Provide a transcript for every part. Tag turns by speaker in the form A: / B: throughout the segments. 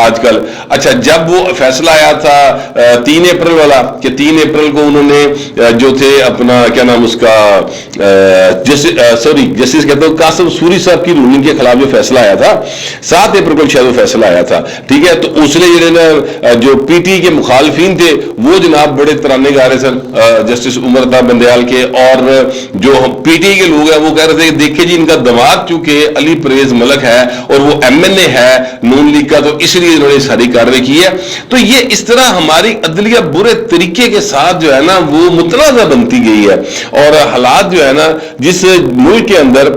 A: آج کل. اچھا جب وہ فیصلہ آیا تھا 3 اپریل والا کہ 3 اپریل کو انہوں نے جو تھے اپنا کیا نام اس کا جسٹس کہتے ہیں قاسم سوری صاحب کی رولنگ کے خلاف جو فیصلہ آیا تھا 7 اپریل کو شاید وہ فیصلہ آیا تھا, ٹھیک ہے, تو اس نے جو پی ٹی کے مخالفین تھے وہ جناب بڑے ترانے گا رہے سر جسٹس عمر تا بندیال کے, اور جو پی ٹی کے لوگ ہیں وہ کہہ رہے تھے دیکھیں جی ان کا دماغ چونکہ علی پرویز ملک ہے اور وہ ایم این اے ہے نون لیگ کا, تو اس لیے انہوں نے ساری کارروائی کی ہے. تو یہ اس طرح ہماری عدلیہ برے طریقے کے ساتھ جو ہے نا وہ متنازع بنتی گئی ہے, اور حالات جو ہے نا جس ملک کے اندر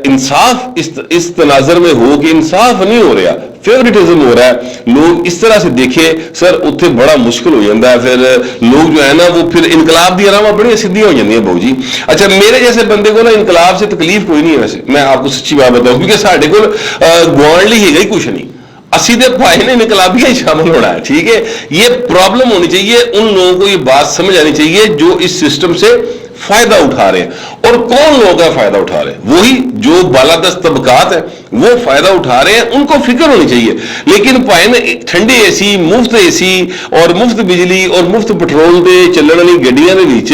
A: انصاف اس تناظر میں ہو کہ انصاف نہیں ہو رہا, فیوریٹزم ہو رہا ہے, لوگ اس طرح سے دیکھے سر اتنے بڑا مشکل ہو جاتا ہے. پھر لوگ جو ہے نا وہ پھر انقلاب دی علامہ بڑی سیدھی ہو جاتی ہیں بہو جی. اچھا میرے جیسے بندے کو نا انقلاب سے تکلیف کوئی نہیں ہے, ویسے میں آپ کو سچی بات بتاؤں کیونکہ ساڈے کو گوانڈلی ہے کچھ نہیں, اسی دے پائے نے انقلابیہ ہی شامل ہونا ہے, ٹھیک ہے. یہ پرابلم ہونی چاہیے, ان لوگوں کو یہ بات سمجھ آنی چاہیے جو اس سسٹم سے فائدہ اٹھا رہے ہیں. اور کون لوگ کا فائدہ اٹھا رہے ہیں؟ وہی جو بالادست طبقات ہیں وہ فائدہ اٹھا رہے ہیں, ان کو فکر ہونی چاہیے. لیکن پائے نا ٹھنڈی اے سی, مفت اے سی اور مفت بجلی اور مفت پٹرول دے چلنے والی گڈیاں دے وچ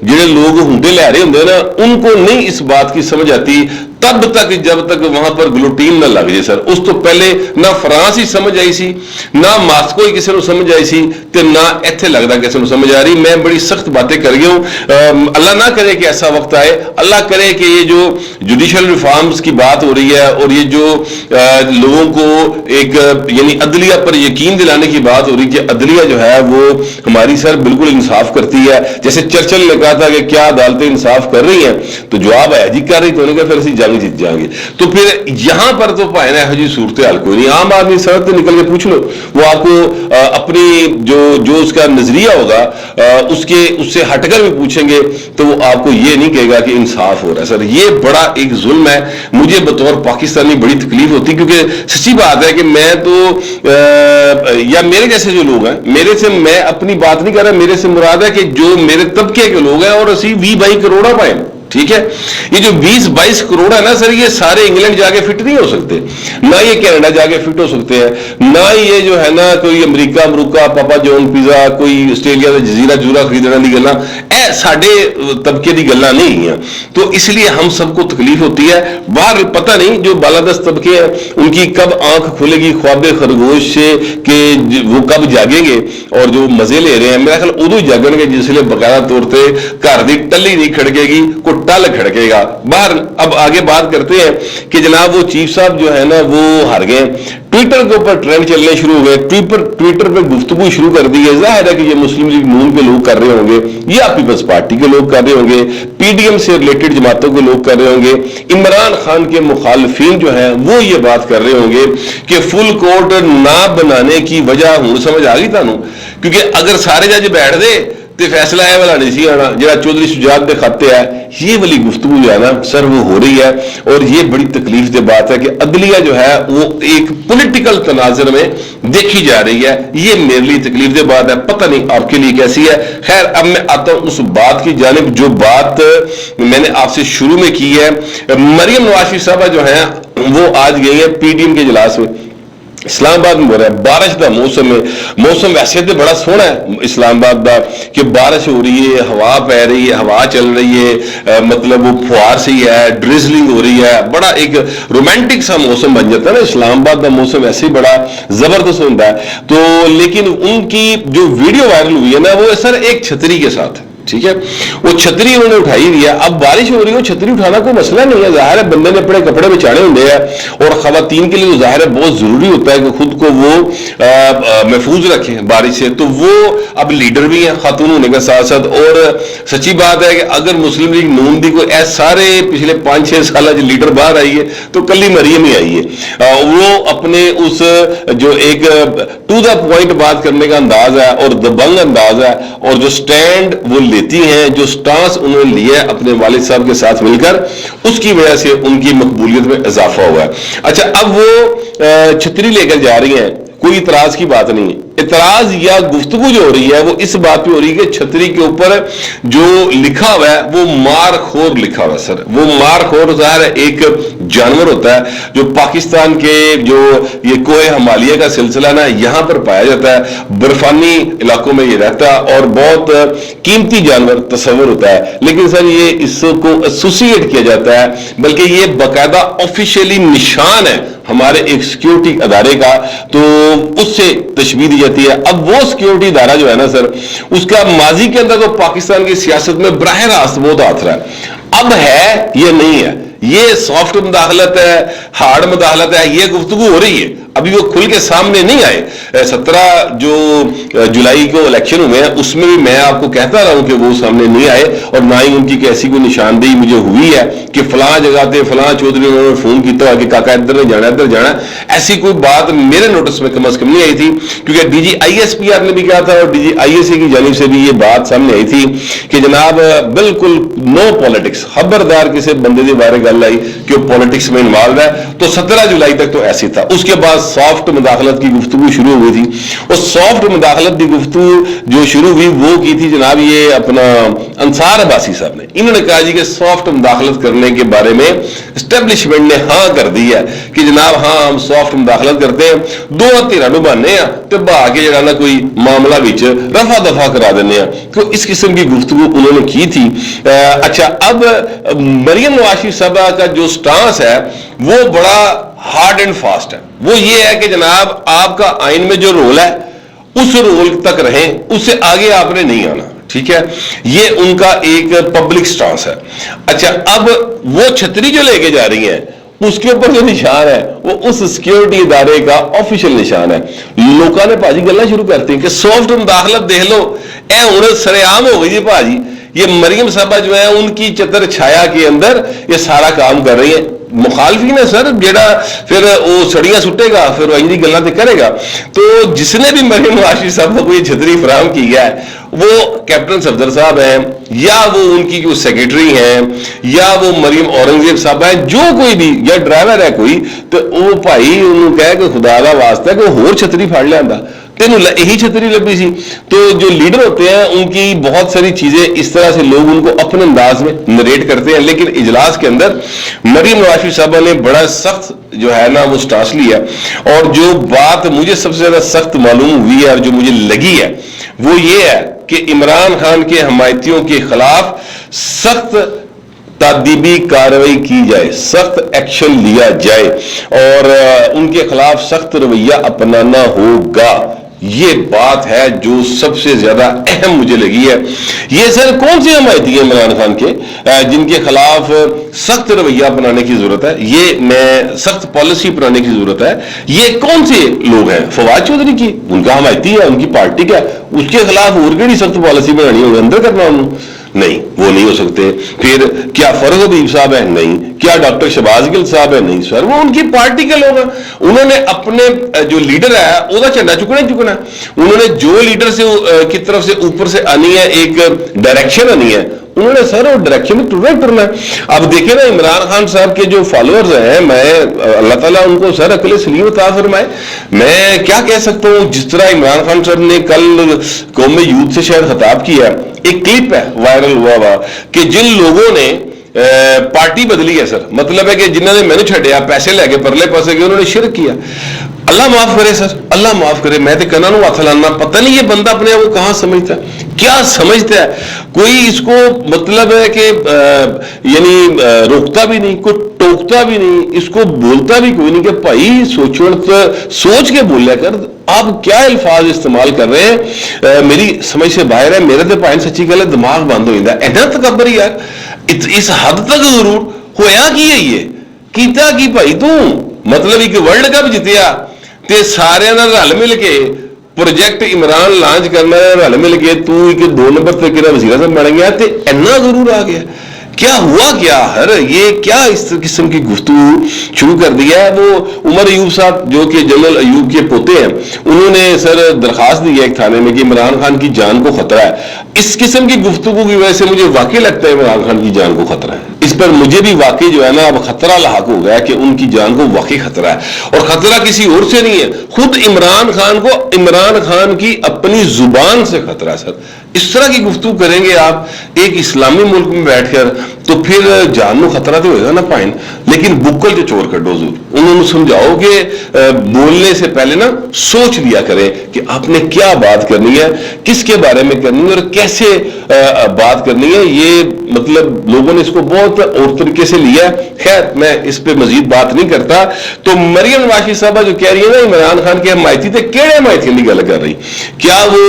A: جڑے لوگ ہونڈے لے رہے ہوندے نا ان کو نہیں اس بات کی سمجھ آتی تب تک جب تک وہاں پر گلوٹین نہ لگ جائے سر. اس تو پہلے نہ فرانس ہی سمجھ آئی سی, نہ ماسکو ہی کسی نے سمجھ آئی سی, تے نہ ایتھے لگتا کسی نے سمجھ آ رہی. میں بڑی سخت باتیں کر گیا ہوں, اللہ نہ کرے کہ ایسا وقت آئے, اللہ کرے کہ یہ جو جوڈیشل ریفارمز کی بات ہو رہی ہے اور یہ جو لوگوں کو ایک یعنی عدلیہ پر یقین دلانے کی بات ہو رہی ہے کہ عدلیہ جو ہے وہ ہماری سر بالکل انصاف کرتی ہے, جیسے چرچل نے کہا تھا کہ کیا عدالتیں انصاف کر رہی ہیں, تو جواب ہے جی کر رہی, تو انہوں نے کہا پھر اسی جنگ جیت جائیں گے. تو پھر یہاں پر تو پائے نا جی صورتحال کوئی نہیں, عام آدمی سڑک پہ نکل کے پوچھ لو, وہ آپ کو اپنی جو اس کا نظریہ ہوگا اس سے ہٹ کر بھی پوچھیں گے تو وہ آپ کو یہ نہیں کہے گا کہ انصاف ہو رہا ہے. سر یہ بڑا ایک ظلم ہے, مجھے بطور پاکستانی بڑی تکلیف ہوتی, کیونکہ سچی بات ہے کہ میں تو یا میرے جیسے جو لوگ ہیں, میرے سے میں اپنی بات نہیں کر رہا, میرے سے مراد ہے کہ جو میرے طبقے کے لوگ ہیں اور اسی 20-22 کروڑ پائے, ٹھیک ہے. یہ جو 20-22 کروڑ ہے نا سر, یہ سارے انگلینڈ جا کے فٹ نہیں ہو سکتے, نہ یہ کینیڈا جا کے فٹ ہو سکتے ہیں, نہ یہ جو ہے نا کوئی امریکہ پاپا جون پیزا کوئی آسٹریلیا کا جزیرہ خریدنے کی گلاں اے ساڈے طبقے کی گلاں نہیں ہیں. تو اس لیے ہم سب کو تکلیف ہوتی ہے. باہر پتہ نہیں جو بالادست طبقے ہیں ان کی کب آنکھ کھلے گی خواب خرگوش سے کہ وہ کب جاگیں گے, اور جو مزے لے رہے ہیں میرا خیال ادو ہی جاگن گے جس لیے باقاعدہ طور پہ گھر کی ٹلی نہیں کھڑکے گی, ٹل کھڑکے گا باہر. اب آگے بات کرتے ہیں کہ جناب وہ چیف صاحب جو ہے نا وہ ہار گئے, ٹویٹر کے اوپر ٹرینڈ چلنے شروع ہو گئے, ٹویٹر پہ گفتگو شروع کر دی ہے. ظاہر ہے کہ یہ مسلم لیگ نون کے لوگ کر رہے ہوں گے یا پیپلز پارٹی کے لوگ کر رہے ہوں گے, پی ڈی ایم سے ریلیٹڈ جماعتوں کے لوگ کر رہے ہوں گے, عمران خان کے مخالفین جو ہیں وہ یہ بات کر رہے ہوں گے کہ فل کورٹ نہ بنانے کی وجہ ہوں سمجھ آ گئی تانوں, کیونکہ اگر سارے جج بیٹھ دے تو فیصلہ ہے والا نہیں سی آنا جہاں چودھری شجاعت دے خطے ہے. یہ والی گفتگو جو ہے نا سر وہ ہو رہی ہے, اور یہ بڑی تکلیف دہ بات ہے کہ عدلیہ جو ہے وہ ایک پولیٹیکل تناظر میں دیکھی جا رہی ہے. یہ میرے لیے تکلیف دہ بات ہے, پتہ نہیں آپ کے لیے کیسی ہے. خیر اب میں آتا ہوں اس بات کی جانب جو بات میں نے آپ سے شروع میں کی ہے. مریم نواز شریف صاحبہ جو ہیں وہ آج گئی ہیں پی ڈی ایم کے اجلاس میں اسلام آباد میں. ہو رہا ہے بارش کا موسم ہے, موسم ویسے تو بڑا سونا ہے اسلام آباد کا کہ بارش ہو رہی ہے, ہوا پہ رہی ہے, ہوا چل رہی ہے, مطلب وہ فوار سی ہے, ڈریزلنگ ہو رہی ہے, بڑا ایک رومانٹک سا موسم بن جاتا ہے نا. اسلام آباد کا موسم ایسے ہی بڑا زبردست ہوتا ہے. تو لیکن ان کی جو ویڈیو وائرل ہوئی ہے نا وہ سر ایک چھتری کے ساتھ, ٹھیک ہے, وہ چھتری انہوں نے اٹھائی ہوئی ہے. اب بارش ہو رہی ہے, چھتری اٹھانا کوئی مسئلہ نہیں ہے, ظاہر ہے بندے نے اپنے کپڑے بچانے ہوتے ہیں, اور خواتین کے لیے تو ظاہر ہے بہت ضروری ہوتا ہے کہ خود کو وہ محفوظ رکھیں بارش سے. تو وہ اب لیڈر بھی ہیں خاتون ہونے کے ساتھ ساتھ, اور سچی بات ہے کہ اگر مسلم لیگ نون دی کوئی ایسے سارے پچھلے 5-6 سال جو لیڈر باہر آئی ہے تو کلی مریم ہی آئی ہے. وہ اپنے اس جو ایک ٹو دا پوائنٹ بات کرنے کا انداز ہے اور دبنگ انداز ہے, اور جو سٹینڈ وہ لیتی ہیں, جو سٹانس انہوں نے لیا ہے اپنے والد صاحب کے ساتھ مل کر, اس کی وجہ سے ان کی مقبولیت میں اضافہ ہوا ہے. اچھا اب وہ چھتری لے کر جا رہی ہیں, کوئی اعتراض کی بات نہیں ہے, اعتراض یا گفتگو جو ہو رہی ہے وہ اس بات پہ ہو رہی ہے کہ چھتری کے اوپر جو لکھا ہوا ہے وہ مار خور لکھا ہوا ہے سر. وہ مار خور ظاہر ہے ایک جانور ہوتا ہے جو پاکستان کے جو یہ کوہ ہمالیہ کا سلسلہ نا یہاں پر پایا جاتا ہے, برفانی علاقوں میں یہ رہتا ہے اور بہت قیمتی جانور تصور ہوتا ہے. لیکن سر یہ اس کو ایسوسیٹ کیا جاتا ہے, بلکہ یہ باقاعدہ آفیشیلی نشان ہے ہمارے ایک سیکیورٹی ادارے کا, تو اس سے تشبیہ دی جاتی ہے. اب وہ سیکیورٹی ادارہ جو ہے نا سر, اس کا ماضی کے اندر تو پاکستان کی سیاست میں براہ راست بہت ہاتھ رہا ہے. اب ہے یہ نہیں ہے, یہ سافٹ مداخلت ہے, ہارڈ مداخلت ہے, یہ گفتگو ہو رہی ہے, ابھی وہ کھل کے سامنے نہیں آئے. 17 جو جولائی کو الیکشن ہوئے ہیں اس میں بھی میں آپ کو کہتا رہا ہوں کہ وہ سامنے نہیں آئے, اور نہ ہی ان کی ایسی کوئی نشاندہی مجھے ہوئی ہے کہ فلاں جگہ تے فلاں چودھری انہوں نے فون کیتا کہ کاکا ادھر جانا ادھر جانا. ایسی کوئی بات میرے نوٹس میں کم از کم نہیں آئی تھی, کیونکہ D G I S P R نے بھی کہا تھا اور D G I S C کی جانب سے بھی یہ بات سامنے آئی تھی کہ جناب بالکل نو پالیٹکس, خبردار کسی بندے کے بارے گل آئی کہ وہ پالیٹکس میں انوالو ہے. تو 17 جولائی تک تو ایسی تھا. اس کے بعد سافٹ مداخلت کی گفتگو شروع ہوئی تھی, اور سافٹ مداخلت کی گفتگو جو شروع ہوئی وہ کی تھی جناب یہ اپنا انصار عباسی صاحب نے. انہوں نے کہا جی کہ سافٹ مداخلت کرنے کے بارے میں اسٹیبلشمنٹ نے ہاں کر دی ہے کہ جناب ہاں ہم سافٹ مداخلت کرتے ہیں, دو تیرا ڈبانے ہیں تو بہا کے جڑا نا کوئی معاملہ بچ رفع دفع کرا دینے ہیں. تو اس قسم کی گفتگو انہوں نے کی تھی. اچھا, اب مریم نواز صاحبہ کا جو سٹانس ہے وہ بڑا ہارڈ اینڈ فاسٹ ہے. وہ یہ ہے کہ جناب آپ کا آئین میں جو رول ہے اس رول تک رہیں, اس سے آگے آپ نے نہیں آنا, ٹھیک ہے. یہ ان کا ایک پبلک سٹانس ہے. اچھا, اب وہ چھتری جو لے کے جا رہی ہیں اس کے اوپر جو نشان ہے وہ اس سیکیورٹی ادارے کا آفیشیل نشان ہے. لوگوں نے بھاجی گلا شروع کرتے ہیں کہ سافٹ مداخلت دیکھ لو, اے ہن سرے عام ہو گئی جی بھاجی, یہ مریم صاحبہ جو ہے ان کی چتر چھایا کے اندر یہ سارا کام کر رہی ہیں. مخالفین ہے سر, جیڑا پھر وہ سڑیاں سٹے گا پھر وہ انجی گلہ تے کرے گا. تو جس نے بھی مریم نواز صاحب کو یہ چھتری فراہم کی گیا ہے وہ کیپٹن صفدر صاحب ہیں, یا وہ ان کی جو سیکریٹری ہیں, یا وہ مریم اورنگزیب صاحب ہیں, جو کوئی بھی, یا ڈرائیور ہے کوئی, تو وہ بھائی انہوں کہے کہ خدا کا واسطہ ہے کہ وہ ہور چھتری پھاڑ لیا آندا, تینوں یہی چھتری لبی سی. تو جو لیڈر ہوتے ہیں ان کی بہت ساری چیزیں اس طرح سے لوگ ان کو اپنے انداز میں نریٹ کرتے ہیں, لیکن اجلاس کے اندر مریم نواز صاحبہ نے بڑا سخت جو ہے نا وہ سٹانس لیا. اور جو بات مجھے سب سے زیادہ سخت معلوم ہوئی ہے اور جو مجھے لگی ہے وہ یہ ہے کہ عمران خان کے حمایتیوں کے خلاف سخت تادیبی کارروائی کی جائے, سخت ایکشن لیا جائے اور ان کے خلاف سخت رویہ اپنانا ہوگا. یہ بات ہے جو سب سے زیادہ اہم مجھے لگی ہے. یہ سر کون سی حمایتی ہیں عمران خان کے جن کے خلاف سخت رویہ اپنانے کی ضرورت ہے, یہ میں سخت پالیسی اپنانے کی ضرورت ہے, یہ کون سے لوگ ہیں؟ فواد چودھری کی, ان کا حمایتی ہے, ان کی پارٹی کا, اس کے خلاف اور کیڑی سخت پالیسی بنانی ہوگی, اندر کرنا انہوں نہیں, وہ نہیں ہو سکتے. پھر کیا فرغ حبیب صاحب ہیں؟ نہیں. کیا ڈاکٹر شہباز گل صاحب ہیں؟ نہیں سر, وہ ان کی پارٹی کے لوگ ہیں. انہوں نے اپنے جو لیڈر ہے وہ جھنڈا چکنا ہی چکنا ہے. انہوں نے جو لیڈر سے کی طرف سے اوپر سے آنی ہے, ایک ڈائریکشن آنی ہے, انہوں نے سر وہ ڈائریکشن میں ٹرنا ہے. اب دیکھیں نا عمران خان صاحب کے جو فالوورز ہیں, میں اللہ تعالیٰ ان کو سر عقل سلیم عطا فرمائے. میں کیا کہہ سکتا ہوں, جس طرح عمران خان صاحب نے کل قوم یوتھ سے شاید خطاب کیا, ایک کلپ ہے وائرل ہوا کہ جن لوگوں نے پارٹی بدلی ہے سر, مطلب ہے کہ جنہوں نے مینو چھڈیا, پیسے لے کے پرلے پاسے گئے, انہوں نے شرک کیا. اللہ معاف کرے سر, اللہ معاف کرے. میں تو کنا نو ہاتھ لانا, پتہ نہیں یہ بندہ اپنے آپ کو کہاں سمجھتا ہے, کیا سمجھتا ہے. کوئی اس کو مطلب ہے کہ یعنی روکتا بھی نہیں, کوئی ٹوکتا بھی نہیں, اس کو بولتا بھی کوئی نہیں کہ بھائی سوچ کے بولیا کر. آپ کیا الفاظ استعمال کر رہے ہیں, میری سمجھ سے باہر ہے. میرے تو پائن سچی گل ہے دماغ بند ہو جاتا ہے. ایڈا تکبر یار, اس حد تک ضرور ہویا کی ہے, یہ کیتا کی بھائی تو مطلب ایک ورلڈ کپ جتیا تے سارے رل مل کے پروجیکٹ عمران لانچ کرنا, رل مل کے تو ایک 2 نمبر تک وزیر اعظم بن گیا, تے اینا ضرور آ گیا. کیا ہوا کیا ہر یہ کیا اس قسم کی گفتگو شروع کر دیا ہے. وہ عمر ایوب صاحب جو کہ جنرل ایوب کے پوتے ہیں, انہوں نے سر درخواست دی ہے ایک تھانے میں کہ عمران خان کی جان کو خطرہ ہے. اس قسم کی گفتگو کی وجہ سے مجھے واقعی لگتا ہے عمران خان کی جان کو خطرہ ہے. اس پر مجھے بھی واقعی جو ہے نا اب خطرہ لاحق ہو گیا کہ ان کی جان کو واقعی خطرہ ہے، اور خطرہ کسی اور سے نہیں ہے، خود عمران خان کو عمران خان کی اپنی زبان سے خطرہ ہے سر۔ اس طرح کی گفتگو کریں گے آپ ایک اسلامی ملک میں بیٹھ کر تو پھر جان کو خطرہ تو ہوگا نا پائن، لیکن بکل جو چور کڈو حضور، انہوں نے سمجھاؤ کہ بولنے سے پہلے نا سوچ لیا کریں کہ آپ نے کیا بات کرنی ہے، کس کے بارے میں کرنی ہے اور کیسے بات کرنی ہے۔ یہ مطلب لوگوں نے اس کو بہت اور طریقے سے لیا ہے، خیر میں اس پہ مزید بات نہیں کرتا۔ تو مریم نواز صاحبہ جو کہہ رہی ہے نا عمران خان کے حمایتی تھے، کیڑے حمایتی کی گل کر رہی، کیا وہ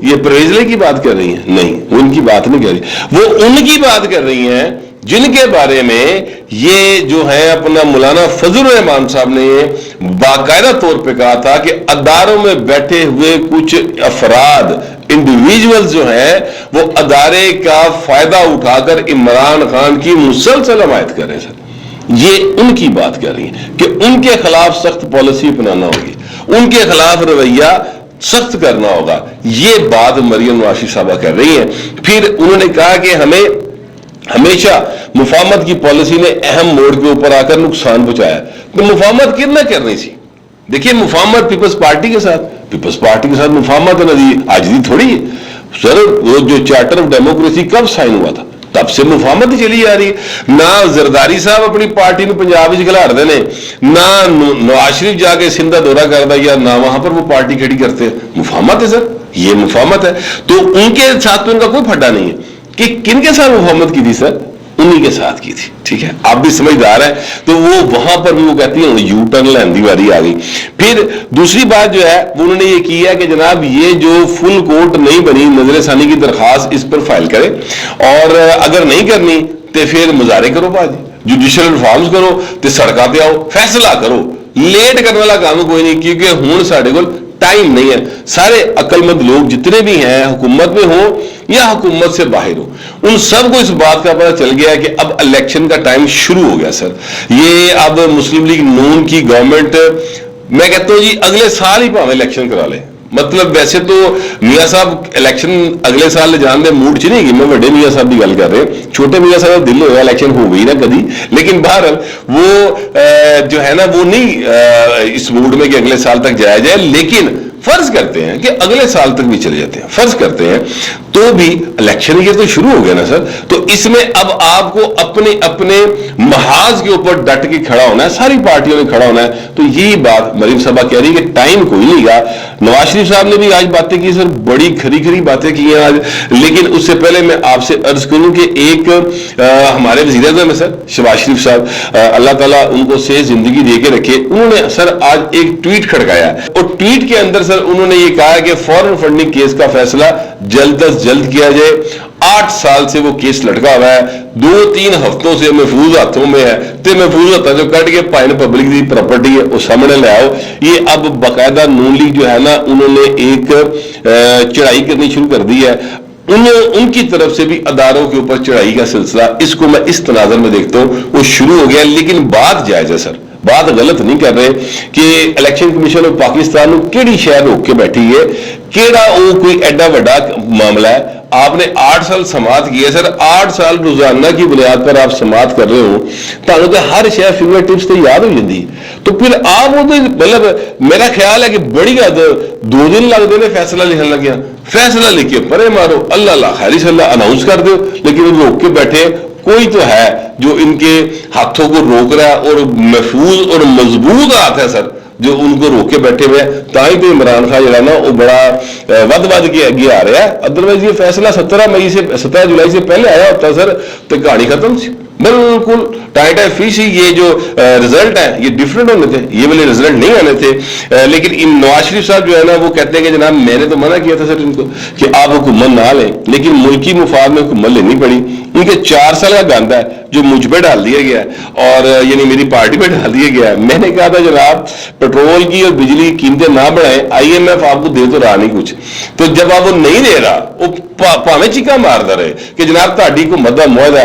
A: یہ پرویز کی بات کر رہی ہیں؟ نہیں، وہ ان کی بات نہیں کر رہی، وہ ان کی بات کر رہی ہیں جن کے بارے میں یہ جو ہے اپنا مولانا فضل الرحمان صاحب نے باقاعدہ طور پہ کہا تھا کہ اداروں میں بیٹھے ہوئے کچھ افراد انڈیویجولز جو ہیں وہ ادارے کا فائدہ اٹھا کر عمران خان کی مسلسل حمایت کر رہے ہیں سر۔ یہ ان کی بات کر رہی ہیں کہ ان کے خلاف سخت پالیسی اپنانا ہوگی، ان کے خلاف رویہ سخت کرنا ہوگا، یہ بات مریم نواز صاحبہ کر رہی ہیں۔ پھر انہوں نے کہا کہ ہمیں ہمیشہ مفاہمت کی پالیسی نے اہم موڑ کے اوپر آ کر نقصان پہنچایا، تو مفاہمت کتنا کرنی تھی؟ دیکھیے مفاہمت پیپلز پارٹی کے ساتھ مفاہمت ہے نا جی، آج دی تھوڑی ہے سر، وہ جو چارٹر آف ڈیموکریسی کب سائن ہوا تھا تب سے مفاہمت ہی چلی آ رہی ہے۔ نہ زرداری صاحب اپنی پارٹی نے پنجاب کھلار دے نے، نہ نواز شریف جا کے سندھ دورہ کرتا یا نہ وہاں پر وہ پارٹی کھڑی کرتے، مفاہمت ہے سر، یہ مفاہمت ہے۔ تو ان کے ساتھ تو ان کا کوئی پھڈا نہیں ہے کہ کن کے ساتھ مفاہمت کی تھی سر، انہی کے ساتھ کی تھی، ٹھیک ہے، آپ بھی سمجھدار ہیں۔ تو وہ وہاں پر بھی وہ کہتی ہیں یو ٹرن لین دی واری آ گئی۔ پھر دوسری بات جو ہے وہ انہوں نے یہ کی ہے کہ جناب یہ جو فل کورٹ نہیں بنی، نظر ثانی کی درخواست اس پر فائل کرے، اور اگر نہیں کرنی تو پھر مظاہرے کرو، باجی جوڈیشل ریفارمز کرو، تو سڑکاں پہ آؤ، فیصلہ کرو، لیٹ کرنے والا کام کوئی نہیں، کیونکہ ہوں ساڈے کول ٹائم نہیں ہے۔ سارے عقل مند لوگ جتنے بھی ہیں حکومت میں ہوں یا حکومت سے باہر ہو، ان سب کو اس بات کا پتہ چل گیا ہے کہ اب الیکشن کا ٹائم شروع ہو گیا سر۔ یہ اب مسلم لیگ نون کی گورنمنٹ، میں کہتا ہوں جی اگلے سال ہی پاویں الیکشن کرا لے، مطلب ویسے تو میاں صاحب الیکشن اگلے سال لے جان دے موڈ چ نہیں گی، میں بڑے میاں صاحب کی گل کر رہے ہیں، چھوٹے میاں صاحب دل ہویا الیکشن ہو گئی نا کدی، لیکن بہرحال وہ جو ہے نا وہ نہیں اس موڈ میں کہ اگلے سال تک جایا جائے، لیکن فرض کرتے ہیں کہ اگلے سال تک بھی چلے جاتے ہیں، فرض کرتے ہیں تو بھی الیکشن یہ تو شروع ہو گیا نا سر۔ تو اس میں اب آپ کو اپنے اپنے محاذ کے اوپر ڈٹ کے کھڑا ہونا ہے، ساری پارٹیوں نے کھڑا ہونا ہے۔ تو یہی بات مریم صاحبہ کہہ رہی ہے کہ ٹائم کوئی نہیں گا۔ نواز شریف صاحب نے بھی آج باتیں کی سر، بڑی کھری کھری باتیں کی ہیں آج، لیکن اس سے پہلے میں آپ سے عرض کروں کہ ایک ہمارے وزیر اعظم ہے سر شہباز شریف صاحب، اللہ تعالیٰ ان کو صحت زندگی دے کے رکھے، انہوں نے سر آج ایک ٹویٹ کھڑکایا، اور ٹویٹ کے اندر سر انہوں نے یہ کہا کہ فورن فنڈنگ کیس کا فیصلہ جلد از جلد کیا جائے۔ 8 سال سے وہ کیس لٹکا ہوا ہے، 2-3 ہفتوں سے محفوظ ہاتھوں میں ہے، تے محفوظ ہاتھوں جو کٹ کے پائن پبلک دی پراپرٹی ہے وہ سامنے لے آؤ۔ یہ اب باقاعدہ نون لیگ جو ہے نا انہوں نے ایک چڑھائی کرنی شروع کر دی ہے، ان کی طرف سے بھی اداروں کے اوپر چڑھائی کا سلسلہ، اس کو میں اس تناظر میں دیکھتا ہوں وہ شروع ہو گیا، لیکن بات جائز ہے سر، بات غلط نہیں کر رہے کہ الیکشن کمیشن آف پاکستان کیڑی شہر روک کے بیٹھی ہے، کیڑا وہ کوئی ایڈا وڈا معاملہ ہے۔ آپ نے 8 سال سماعت کی ہے سر، 8 سال روزانہ کی بنیاد پر آپ سماعت کر رہے ہو، تو ہر شہر فنگر ٹپس تو یاد ہو جاتی، تو پھر آپ وہ مطلب میرا خیال ہے کہ بڑی حد 2 دن لگتے ہیں فیصلہ لکھنے لگیا، فیصلہ لکھ کے پرے مارو، اللہ خیری صلی اللہ اناؤنس کر دو، لیکن وہ روک کے بیٹھے، کوئی تو ہے جو ان کے ہاتھوں کو روک رہا ہے، اور محفوظ اور مضبوط ہاتھ ہے سر جو ان کو روک کے بیٹھے ہوئے ہیں، تاہی تو عمران خان جو ہے نا وہ بڑا ود کے آگے آ رہا ہے۔ ادروائز یہ فیصلہ 17 جولائی سے پہلے آیا ہوتا سر تو کہانی ختم سی، بالکل ٹائٹ ہے فیس ہی۔ یہ جو رزلٹ ہے یہ ڈیفرنٹ ہونے تھے، یہ والے رزلٹ نہیں آنے تھے، لیکن نواز شریف صاحب جو ہے نا وہ کہتے ہیں کہ جناب میں نے تو منع کیا تھا سر ان کو کہ آپ حکومت نہ لیں، لیکن ملکی مفاد میں حکومت لینی پڑی۔ ان کے 4 سال کا گاندہ ہے جو مجھ پہ ڈال دیا گیا ہے، اور یعنی میری پارٹی پہ ڈال دیا گیا ہے۔ میں نے کہا تھا جناب پیٹرول کی اور بجلی کی قیمتیں نہ بڑھائیں، IMF آپ کو دے تو رہا نہیں کچھ، تو جب آپ وہ نہیں دے رہا، وہ ਭਾਵੇਂ ਚੀਕਾਂ ਮਾਰਦਾ ਰਹੇ ਕਿ ਜਨਾਬ ਤੁਹਾਡੀ ਹੁਕੂਮਤ ਦਾ ਮੁਆਹਦਾ